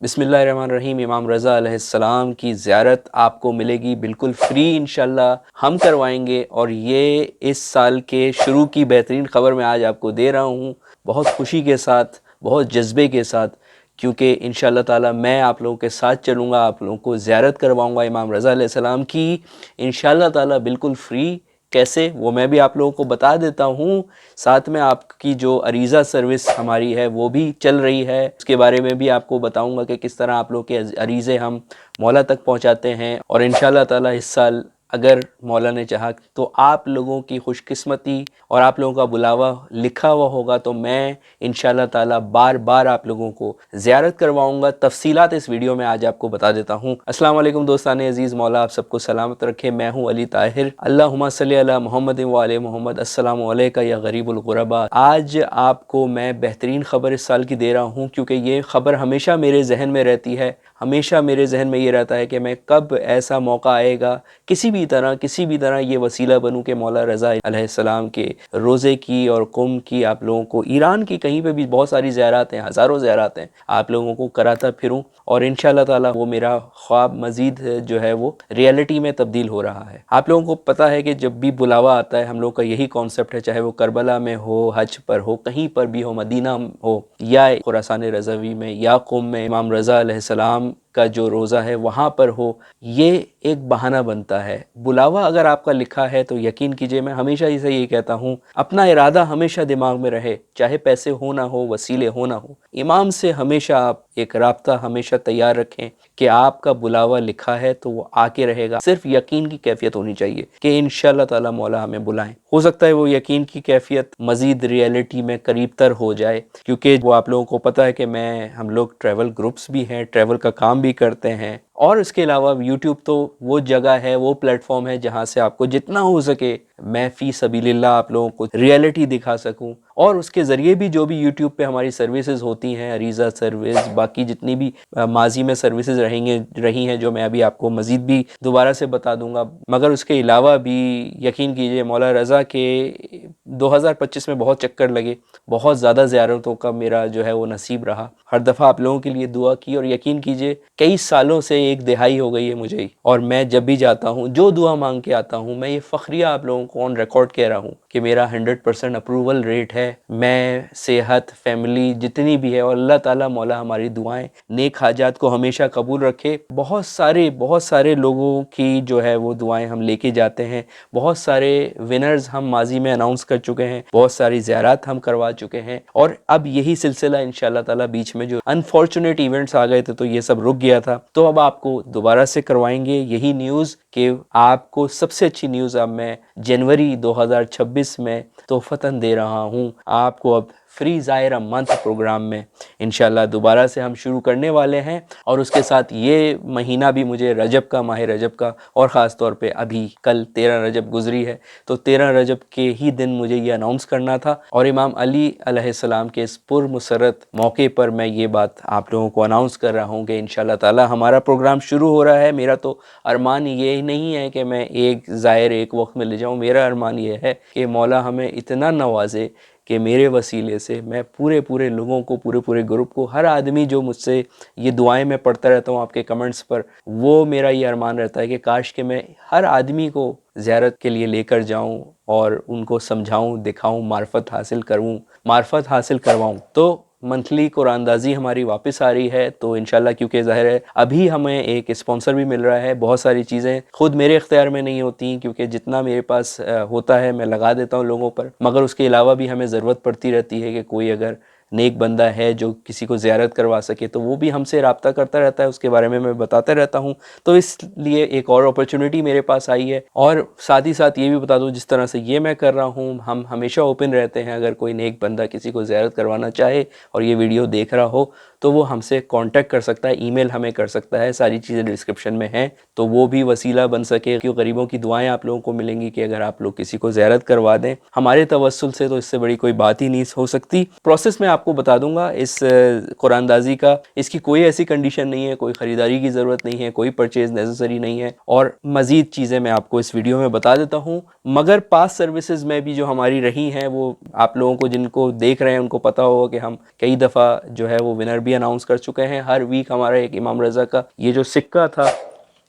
बिस्मिल्लाहिर्रहमानिर्रहीम। इमाम रज़ा अलैहिस्सलाम की ज़ियारत आपको मिलेगी बिल्कुल फ्री इंशाल्लाह, हम करवाएंगे। और ये इस साल के शुरू की बेहतरीन ख़बर मैं आज आपको दे रहा हूँ, बहुत खुशी के साथ, बहुत जज्बे के साथ, क्योंकि इंशाल्लाह ताला मैं आप लोगों के साथ चलूँगा, आप लोगों को ज़ियारत करवाऊँगा इमाम रज़ा अलैहिस्सलाम की इंशाल्लाह ताला बिल्कुल फ्री। कैसे, वो मैं भी आप लोगों को बता देता हूँ। साथ में आपकी जो अरीज़ा सर्विस हमारी है वो भी चल रही है, उसके बारे में भी आपको बताऊंगा कि किस तरह आप लोग के अरीज़े हम मौला तक पहुंचाते हैं। और इंशाल्लाह ताला इस साल अगर मौला ने चाहा तो आप लोगों की खुशकिस्मती और आप लोगों का बुलावा लिखा हुआ होगा, तो मैं इंशाल्लाह ताला बार बार आप लोगों को ज़ियारत करवाऊंगा। तफसीलात इस वीडियो में आज आपको बता देता हूँ। अस्सलाम वालेकुम दोस्तान अज़ीज़, मौला आप सबको सलामत रखे। मैं हूँ अली ताहिर। अल्लाहुम्मा सल्ली अला मोहम्मद व आले मोहम्मद। अस्सलामु अलैका या गरीबुल गुरबा। आज आपको मैं बेहतरीन ख़बर इस साल की दे रहा हूँ, क्योंकि ये ख़बर हमेशा मेरे जहन में रहती है। हमेशा मेरे जहन में ये रहता है कि मैं कब ऐसा मौका आएगा, किसी भी तरह ये वसीला बनूं कि मौला रज़ा अलैहिस्सलाम के रोज़े की और कुम की आप लोगों को, ईरान की कहीं पे भी बहुत सारी ज़ियारत हैं, हज़ारों ज़ियारत हैं, आप लोगों को कराता फिरूं। और इंशाल्लाह ताला वो मेरा ख्वाब मज़ीद जो है वो रियलिटी में तब्दील हो रहा है। आप लोगों को पता है कि जब भी बुलावा आता है हम लोग का यही कॉन्सेप्ट है, चाहे वो करबला में हो, हज पर हो, कहीं पर भी हो, मदीना हो या खुरासान रज़वी में या कुम में, इमाम रज़ा अलैहिस्सलाम का जो रोज़ा है वहाँ पर हो, ये एक बहाना बनता है। बुलावा अगर आपका लिखा है तो यकीन कीजिए, मैं हमेशा इसे ये कहता हूँ, अपना इरादा हमेशा दिमाग में रहे, चाहे पैसे हो ना हो, वसीले हो ना हो, इमाम से हमेशा आप एक राब्ता हमेशा तैयार रखें कि आपका बुलावा लिखा है तो वो आके रहेगा। सिर्फ यकीन की कैफियत होनी चाहिए कि इंशाल्लाह ताला मौला हमें बुलाएं। हो सकता है वो यकीन की कैफियत मज़ीद रियलिटी में करीब तर हो जाए, क्योंकि वो आप लोगों को पता है कि हम लोग ट्रैवल ग्रुप्स भी हैं, ट्रैवल का काम भी करते हैं। और इसके अलावा यूट्यूब तो वो जगह है, वो प्लेटफॉर्म है जहाँ से आपको जितना हो सके मैं फ़ी सबीलिल्लाह आप लोगों को रियलिटी दिखा सकूं। और उसके ज़रिए भी जो भी यूट्यूब पे हमारी सर्विसेज होती हैं, अरीज़ा सर्विस, बाकी जितनी भी माजी में सर्विसेज रही हैं, जो मैं अभी आपको मज़ीद भी दोबारा से बता दूंगा। मगर उसके अलावा भी यकीन कीजिए, मौला रज़ा के 2025 में बहुत चक्कर लगे, बहुत ज़्यादा ज़ियारतों का मेरा जो है वो नसीब रहा। हर दफ़ा आप लोगों के लिए दुआ की, और यकीन कीजिए कई सालों से एक दिहाई हो गई है मुझे। और मैं जब भी जाता हूँ, जो दुआ मांग के आता हूँ, मैं ये फ़ख्रिया आप लोगों को ऑन रिकॉर्ड कह रहा हूँ कि मेरा 100% अप्रूवल रेट है। मैं, सेहत, फैमिली जितनी भी है, और अल्लाह ताला मौला हमारी दुआएं, नेक हाजात को हमेशा कबूल रखे। बहुत सारे लोगों की जो है वो दुआएं हम लेके जाते हैं। बहुत सारे विनर्स हम माजी में अनाउंस कर चुके हैं, बहुत सारी ज़ियारत हम करवा चुके हैं। और अब यही सिलसिला इंशाल्लाह ताला, बीच में जो अनफॉर्चुनेट इवेंट्स आ गए थे तो ये सब रुक गया था, तो अब आपको दोबारा से करवाएंगे यही न्यूज़ कि आपको सबसे अच्छी न्यूज़ अब मैं जनवरी 2026 में तोहफ़तन दे रहा हूँ आपको। अब फ्री ज़ाहिर मंथ प्रोग्राम में इंशाल्लाह दोबारा से हम शुरू करने वाले हैं। और उसके साथ ये महीना भी मुझे रजब का, माह रजब का, और ख़ास तौर पे अभी कल 13 रजब गुजरी है, तो 13 रजब के ही दिन मुझे ये अनाउंस करना था। और इमाम अली अलैहिस्सलाम के इस पुरमसरत मौके पर मैं ये बात आप लोगों को अनाउंस कर रहा हूँ कि इंशाल्लाह ताला हमारा प्रोग्राम शुरू हो रहा है। मेरा तो अरमान ये नहीं है कि मैं एक ज़ाहिर एक वक्त में ले जाऊँ, मेरा अरमान ये है कि मौला हमें इतना नवाजे कि मेरे वसीले से मैं पूरे लोगों को, पूरे ग्रुप को, हर आदमी जो मुझसे ये दुआएं मैं पढ़ता रहता हूँ आपके कमेंट्स पर, वो मेरा ये अरमान रहता है कि काश कि मैं हर आदमी को ज़ियारत के लिए लेकर जाऊँ और उनको समझाऊँ, दिखाऊँ, मार्फत हासिल करवाऊँ। तो मंथली कुरानदाजी हमारी वापस आ रही है, तो इंशाल्लाह, क्योंकि ज़ाहिर है अभी हमें एक स्पॉन्सर भी मिल रहा है। बहुत सारी चीज़ें खुद मेरे इख्तियार में नहीं होती, क्योंकि जितना मेरे पास होता है मैं लगा देता हूँ लोगों पर, मगर उसके अलावा भी हमें ज़रूरत पड़ती रहती है कि कोई अगर नेक बंदा है जो किसी को ज़ियारत करवा सके, तो वो भी हमसे रब्ता करता रहता है, उसके बारे में मैं बताता रहता हूँ। तो इसलिए एक और अपॉर्चुनिटी मेरे पास आई है। और साथ ही साथ ये भी बता दूँ, जिस तरह से ये मैं कर रहा हूँ, हम हमेशा ओपन रहते हैं। अगर कोई नेक बंदा किसी को ज़ियारत करवाना चाहे और ये वीडियो देख रहा हो, तो वो हमसे कांटेक्ट कर सकता है, ईमेल हमें कर सकता है, सारी चीज़ें डिस्क्रिप्शन में हैं, तो वो भी वसीला बन सके। क्यों, गरीबों की दुआएं आप लोगों को मिलेंगी कि अगर आप लोग किसी को ज़ियारत करवा दें हमारे तवस्सुल से, तो इससे बड़ी कोई बात ही नहीं हो सकती। प्रोसेस मैं आपको बता दूंगा इस कुरानदाजी का। इसकी कोई ऐसी कंडीशन नहीं है, कोई ख़रीदारी की ज़रूरत नहीं है, कोई परचेज़ नेसेसरी नहीं है, और मज़ीद चीज़ें मैं आपको इस वीडियो में बता देता हूँ। मगर पास सर्विसेज में भी जो हमारी रही हैं, वो आप लोगों को जिनको देख रहे हैं उनको पता होगा कि हम कई दफ़ा जो है वो विनर भी भी अनाउंस कर चुके हैं। हर वीक हमारा एक इमाम रज़ा का ये जो सिक्का था,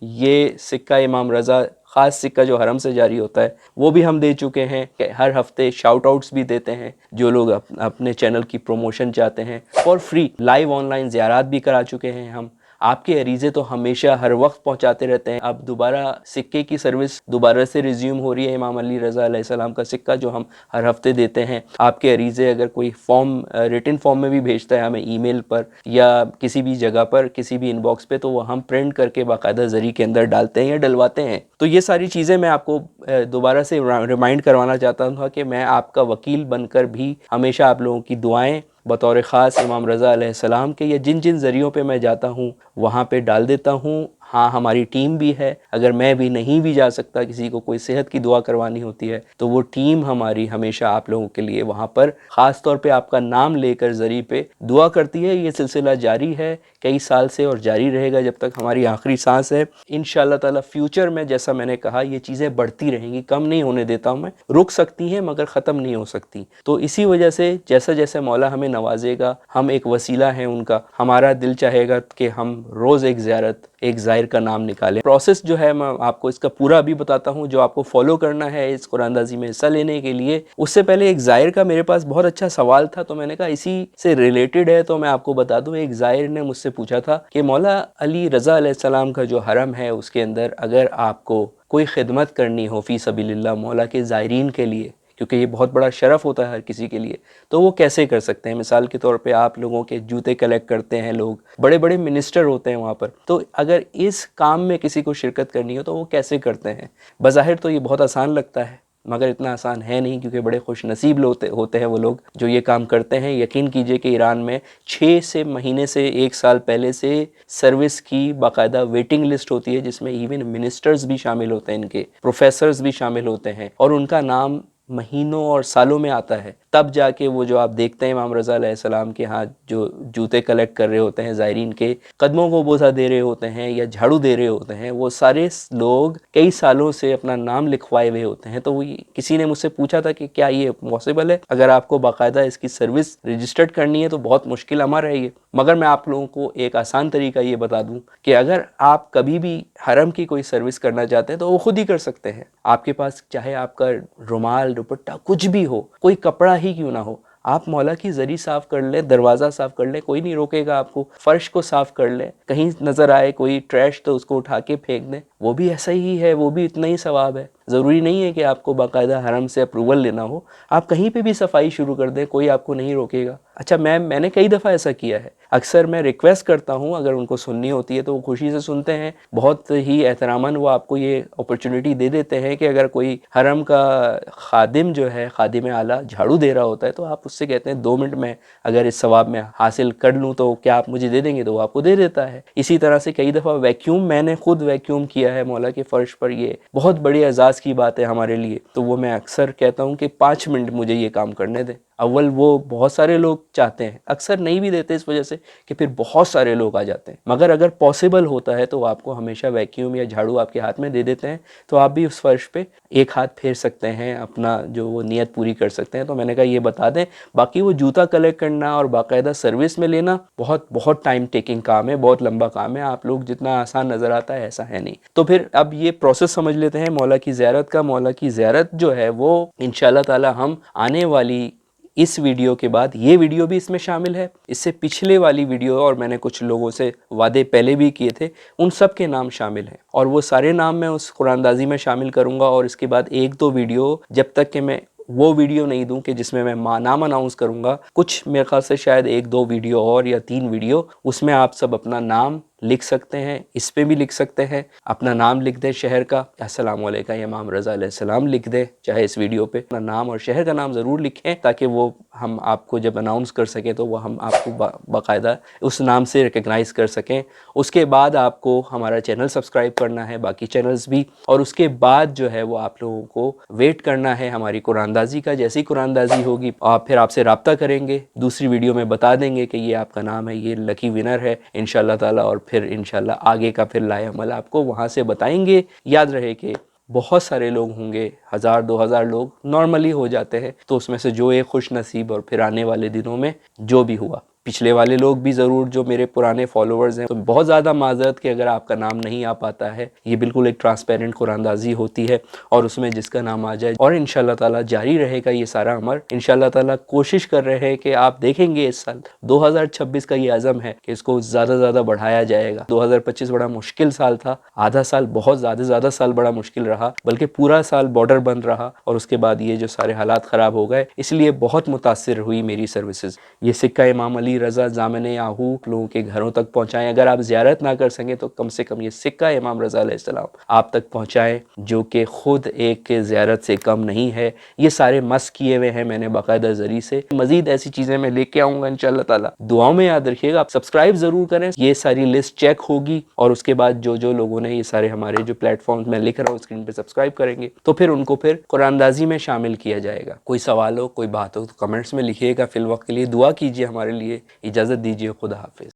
ये सिक्का इमाम रज़ा ख़ास सिक्का जो हरम से जारी होता है वो भी हम दे चुके हैं। कि हर हफ्ते शाउट आउट्स भी देते हैं जो लोग अपने चैनल की प्रमोशन चाहते हैं। फॉर फ्री लाइव ऑनलाइन ज़ियारात भी करा चुके हैं हम। आपके अरीज़े तो हमेशा हर वक्त पहुंचाते रहते हैं। अब दोबारा सिक्के की सर्विस दोबारा से रिज्यूम हो रही है। इमाम अली रज़ा अलैहिस्सलाम का सिक्का जो हम हर हफ्ते देते हैं। आपके अरीज़े अगर कोई फॉर्म रिटन फॉर्म में भी भेजता है हमें ईमेल पर या किसी भी जगह पर किसी भी इनबॉक्स पे, तो वो हम प्रिंट करके बाकायदा ज़री के अंदर डालते हैं या डलवाते हैं। तो ये सारी चीज़ें मैं आपको दोबारा से रिमाइंड करवाना चाहता था कि मैं आपका वकील बनकर भी हमेशा आप लोगों की दुआएं बतौर ख़ास इमाम रज़ा अलैहिस्सलाम के या जिन जिन ज़रियों पे मैं जाता हूँ वहाँ पे डाल देता हूँ। हाँ, हमारी टीम भी है। अगर मैं भी नहीं भी जा सकता, किसी को कोई सेहत की दुआ करवानी होती है, तो वो टीम हमारी हमेशा आप लोगों के लिए वहाँ पर ख़ास तौर पे आपका नाम लेकर ज़री पे दुआ करती है। ये सिलसिला जारी है कई साल से और जारी रहेगा जब तक हमारी आखिरी सांस है। इंशाअल्लाह ताला फ्यूचर में जैसा मैंने कहा ये चीज़ें बढ़ती रहेंगी, कम नहीं होने देता हूँ मैं। रुक सकती हैं मगर ख़त्म नहीं हो सकती। तो इसी वजह से जैसे जैसे मौला हमें नवाजेगा, हम एक वसीला हैं उनका। हमारा दिल चाहेगा कि हम रोज़ एक ज़ियारत, एक ज़ायर का नाम निकालें। प्रोसेस जो है मैं आपको इसका पूरा अभी बताता हूँ जो आपको फॉलो करना है इस कुरानदाजी में हिस्सा लेने के लिए। उससे पहले एक ज़ायर का मेरे पास बहुत अच्छा सवाल था, तो मैंने कहा इसी से रिलेटेड है तो मैं आपको बता दूँ। एक ज़ायर ने मुझसे पूछा था कि मौला अली रज़ा अलैहिस्सलाम का जो हरम है उसके अंदर अगर आपको कोई खिदमत करनी हो फ़ी सबीलिल्लाह मौला के ज़ायरीन के लिए, क्योंकि ये बहुत बड़ा शरफ़ होता है हर किसी के लिए, तो वो कैसे कर सकते हैं। मिसाल के तौर पे आप लोगों के जूते कलेक्ट करते हैं लोग, बड़े बड़े मिनिस्टर होते हैं वहाँ पर, तो अगर इस काम में किसी को शिरकत करनी हो तो वो कैसे करते हैं। बज़ाहिर तो ये बहुत आसान लगता है मगर इतना आसान है नहीं, क्योंकि बड़े खुश नसीब होते हैं वो लोग जो ये काम करते हैं। यकीन कीजिए कि ईरान में 6 से महीने से 1 साल पहले से सर्विस की बाकायदा वेटिंग लिस्ट होती है जिसमें इवन मिनिस्टर्स भी शामिल होते हैं, इनके प्रोफेसर्स भी शामिल होते हैं और उनका नाम महीनों और सालों में आता है। तब जाके वो जो आप देखते हैं इमाम रज़ा अलैहिस्सलाम के हाथ जो जूते कलेक्ट कर रहे होते हैं, ज़ायरीन के कदमों को बोसा दे रहे होते हैं या झाड़ू दे रहे होते हैं, वो सारे लोग कई सालों से अपना नाम लिखवाए हुए होते हैं। तो वो किसी ने मुझसे पूछा था कि क्या ये पॉसिबल है, अगर आपको बाकायदा इसकी सर्विस रजिस्टर्ड करनी है तो बहुत मुश्किल अमर है ये। मगर मैं आप लोगों को एक आसान तरीका ये बता दूं कि अगर आप कभी भी हरम की कोई सर्विस करना चाहते हैं तो वो खुद ही कर सकते हैं। आपके पास चाहे आपका रुमाल, दुपट्टा कुछ भी हो, कोई कपड़ा ही क्यों ना हो, आप मौला की ज़री साफ़ कर ले, दरवाज़ा साफ़ कर ले, कोई नहीं रोकेगा आपको। फ़र्श को साफ़ कर ले, कहीं नज़र आए कोई ट्रैश तो उसको उठा के फेंक दें, वो भी ऐसा ही है, वो भी इतना ही सवाब है। ज़रूरी नहीं है कि आपको बाकायदा हरम से अप्रूवल लेना हो, आप कहीं पे भी सफाई शुरू कर दें, कोई आपको नहीं रोकेगा। अच्छा, मैंने कई दफ़ा ऐसा किया है। अक्सर मैं रिक्वेस्ट करता हूँ, अगर उनको सुननी होती है तो वो खुशी से सुनते हैं। बहुत ही एहतरामन वो आपको ये अपॉर्चुनिटी दे देते हैं कि अगर कोई हरम का खादिम जो है, खादिम आला झाड़ू दे रहा होता है तो आप उससे कहते हैं 2 मिनट में अगर इस सवाब में हासिल कर लूँ तो क्या आप मुझे दे देंगे, तो वो आपको दे देता है। इसी तरह से कई दफ़ा वैक्यूम, मैंने खुद वैक्यूम किया है मौला के फ़र्श पर, ये बहुत बड़ी एजाज़ की बात है हमारे लिए। तो वो मैं अक्सर कहता हूँ कि 5 मिनट मुझे ये काम करने दें। अव्वल वो बहुत सारे लोग चाहते हैं, अक्सर नहीं भी देते इस वजह से कि फिर बहुत सारे लोग आ जाते हैं। मगर अगर पॉसिबल होता है तो वो आपको हमेशा वैक्यूम या झाड़ू आपके हाथ में दे देते हैं, तो आप भी उस फर्श पे एक हाथ फेर सकते हैं, अपना जो वो नियत पूरी कर सकते हैं। तो मैंने कहा ये बता दें। बाकी वो जूता कलेक्ट करना और बाकायदा सर्विस में लेना बहुत बहुत टाइम टेकिंग काम है, बहुत लंबा काम है। आप लोग जितना आसान नज़र आता है ऐसा है नहीं। तो फिर अब ये प्रोसेस समझ लेते हैं मौला की ज़ियारत का। मौला की ज़ियारत जो है वो इंशाअल्लाह ताला हम आने वाली इस वीडियो के बाद, ये वीडियो भी इसमें शामिल है, इससे पिछले वाली वीडियो, और मैंने कुछ लोगों से वादे पहले भी किए थे, उन सब के नाम शामिल हैं और वो सारे नाम मैं उस कुरानदाजी में शामिल करूँगा। और इसके बाद 1-2 वीडियो, जब तक कि मैं वो वीडियो नहीं दूं कि जिसमें मैं नाम अनाउंस करूँगा, कुछ मेरे ख्याल से शायद 1-2 वीडियो और या 3 वीडियो, उसमें आप सब अपना नाम लिख सकते हैं, इस पे भी लिख सकते हैं, अपना नाम लिख दें शहर का, अस्सलामु अलैकुम इमाम रज़ा अलैहिस्सलाम लिख दें, चाहे इस वीडियो पे अपना नाम और शहर का नाम ज़रूर लिखें, ताकि वो हम आपको जब अनाउंस कर सकें तो वो हम आपको बाकायदा उस नाम से रिकग्नाइज़ कर सकें। उसके बाद आपको हमारा चैनल सब्सक्राइब करना है, बाकी चैनल्स भी, और उसके बाद जो है वो आप लोगों को वेट करना है हमारी कुरानदाजी का। जैसी कुरानदाजी होगी आप फिर आपसे रब्ता करेंगे, दूसरी वीडियो में बता देंगे कि ये आपका नाम है, ये लकी विनर है इंशाअल्लाह ताला, और फिर इंशाल्लाह आगे का फिर लाए अमल आपको वहाँ से बताएंगे। याद रहे कि बहुत सारे लोग होंगे, 1000-2000 लोग नॉर्मली हो जाते हैं, तो उसमें से जो एक खुश नसीब और फिर आने वाले दिनों में जो भी हुआ پچھلے والے لوگ بھی ضرور جو میرے پرانے فالوورز ہیں، تو بہت زیادہ معذرت کہ اگر آپ کا نام نہیں آ پاتا ہے. یہ بالکل ایک ٹرانسپیرنٹ قرآن اندازی ہوتی ہے اور اس میں جس کا نام آ جائے. اور انشاءاللہ تعالیٰ جاری رہے گا یہ سارا عمر. انشاءاللہ تعالیٰ کوشش کر رہے ہیں کہ آپ دیکھیں گے اس سال 2026 کا یہ عزم ہے کہ اس کو زیادہ زیادہ بڑھایا جائے گا. 2025 بڑا مشکل سال تھا، آدھا سال بہت زیادہ سال بڑا مشکل رہا، بلکہ پورا سال بارڈر بند رہا، اور اس کے بعد یہ جو سارے حالات خراب ہو گئے، اس لیے بہت متاثر ہوئی میری سروسز. یہ سکہ امام علی رضا ضامن آہو لوگوں کے گھروں تک پہنچائیں. اگر آپ زیارت نہ کر سکیں تو کم سے کم یہ سکہ امام رضا علیہ السلام آپ تک پہنچائیں، جو کہ خود ایک زیارت سے کم نہیں ہے. یہ سارے مس کیے ہوئے ہیں میں نے باقاعدہ ذریعے سے. مزید ایسی چیزیں میں لے کے آؤں گا انشاءاللہ تعالیٰ. دعاؤں میں یاد رکھیے گا. آپ سبسکرائب ضرور کریں. یہ ساری لسٹ چیک ہوگی اور اس کے بعد جو لوگوں نے یہ سارے ہمارے جو پلیٹ فارمز میں لکھ رہا ہوں اسکرین پہ سبسکرائب کریں گے تو پھر ان کو پھر قرآن اندازی میں شامل کیا جائے گا. کوئی سوال ہو، کوئی بات ہو تو کمنٹس میں لکھیے گا. فی الوقت کے لیے دعا کیجیے ہمارے لیے. اجازت دیجیے. خدا حافظ.